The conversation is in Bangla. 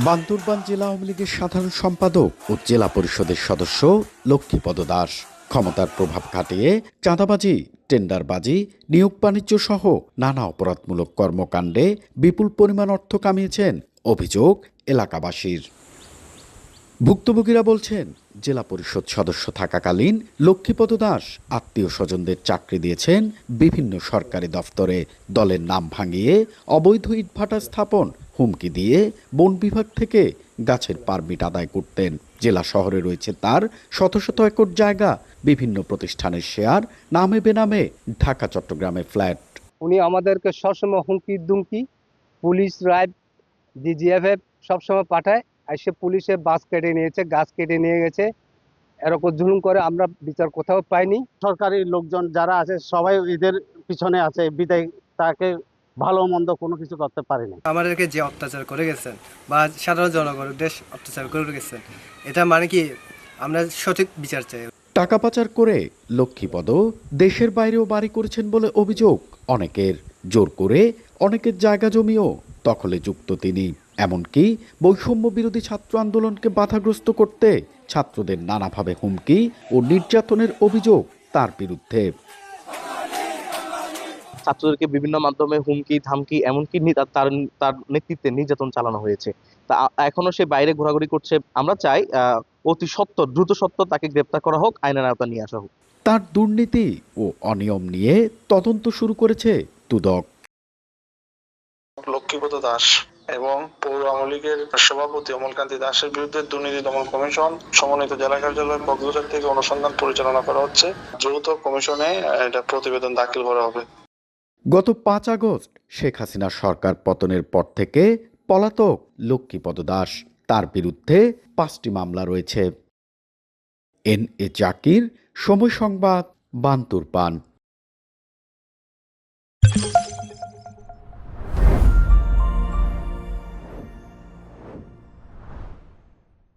বান্দরবান জেলা আওয়ামী লীগের সাধারণ সম্পাদক ও জেলা পরিষদের সদস্য লক্ষ্মীপদ দাস ক্ষমতার প্রভাব খাটিয়ে চাঁদাবাজি, টেন্ডারবাজি, নিয়োগ বাণিজ্য সহ নানা অপরাধমূলক কর্মকাণ্ডে বিপুল পরিমাণ অর্থ কামিয়েছেন অভিযোগ এলাকাবাসীর। ভুক্তভোগীরা বলছেন, জেলা পরিষদ সদস্য থাকাকালীন লক্ষ্মীপদ দাস আত্মীয় স্বজনদের চাকরি দিয়েছেন বিভিন্ন সরকারি দফতরে। দলের নাম ভাঙিয়ে অবৈধ ইটভাটা স্থাপন, হুমকি দিয়ে বন বিভাগ থেকে গাছের পারমিট আদায় করতেন। জেলা শহরে রয়েছে তার শত শত একর জায়গা, বিভিন্ন প্রতিষ্ঠানের শেয়ার, নামে বেনামে ঢাকা চট্টগ্রামে ফ্ল্যাট। উনি আমাদেরকে সবসময় হুমকি দুমকি, পুলিশ রাইড, ডিজিএফএফ সবসময় পাঠায়। এসে পুলিশে বাস কেটে নিয়েছে, গাছ কেটে নিয়ে গেছে, এরকম জুলুম করে আমরা বিচার কোথাও পাইনি। সরকারি লোকজন যারা আছে সবাই এদের পিছনে আছে, বিদায় তাকে ভালো মন্দ কোনো কিছু করতে পারেনি। আমাদেরকে যে অত্যাচার করে গেছেন বা সাধারণ জনগণের দেশ অত্যাচার করে গেছেন, এটা মানে কি আমরা সঠিক বিচার চাই। টাকা পাচার করে লক্ষ্মীপদ দেশের বাইরেও বাড়ি করেছেন বলে অভিযোগ অনেকের। জোর করে অনেকের জায়গা জমিও দখলে যুক্ত তিনি। এমনকি বৈষম্য বিরোধী ছাত্র আন্দোলনকে বাধাগ্রস্ত করতে ছাত্রদের নানাভাবে হুমকি ও নির্যাতনের অভিযোগ তার বিরুদ্ধে। ছাত্রদেরকে বিভিন্ন মাধ্যমে হুমকি ধামকি এমনকি তার তার নেতৃত্বে নির্যাতন চালানো হয়েছে। তা এখনো সে বাইরে ঘোরাঘুরি করছে। আমরা চাই অতি সত্বর, দ্রুত সত্বর তাকে গ্রেপ্তার করা হোক, আইনের আওতায় নিয়ে আসা হোক। তার দুর্নীতি ও অনিয়ম নিয়ে তদন্ত শুরু করেছে দুদক। লক্ষ্মীপদ দাস এবং পৌর আওয়ামী লীগের সভাপতি অমলকান্তি দাসের বিরুদ্ধে দুর্নীতি দমন কমিশন সমন্বিত জেলা কার্যালয় কক্সবাজার থেকে অনুসন্ধান পরিচালনা করা হচ্ছে। দ্রুত কমিশনে এটা প্রতিবেদন দাখিল করা হবে। গত 5 আগস্ট শেখ হাসিনা সরকার পতনের পর থেকে পলাতক লক্ষ্মীপদ দাস। তার বিরুদ্ধে 5টি মামলা রয়েছে। এন এ জাকির, সময় সংবাদ, বান্দরবান।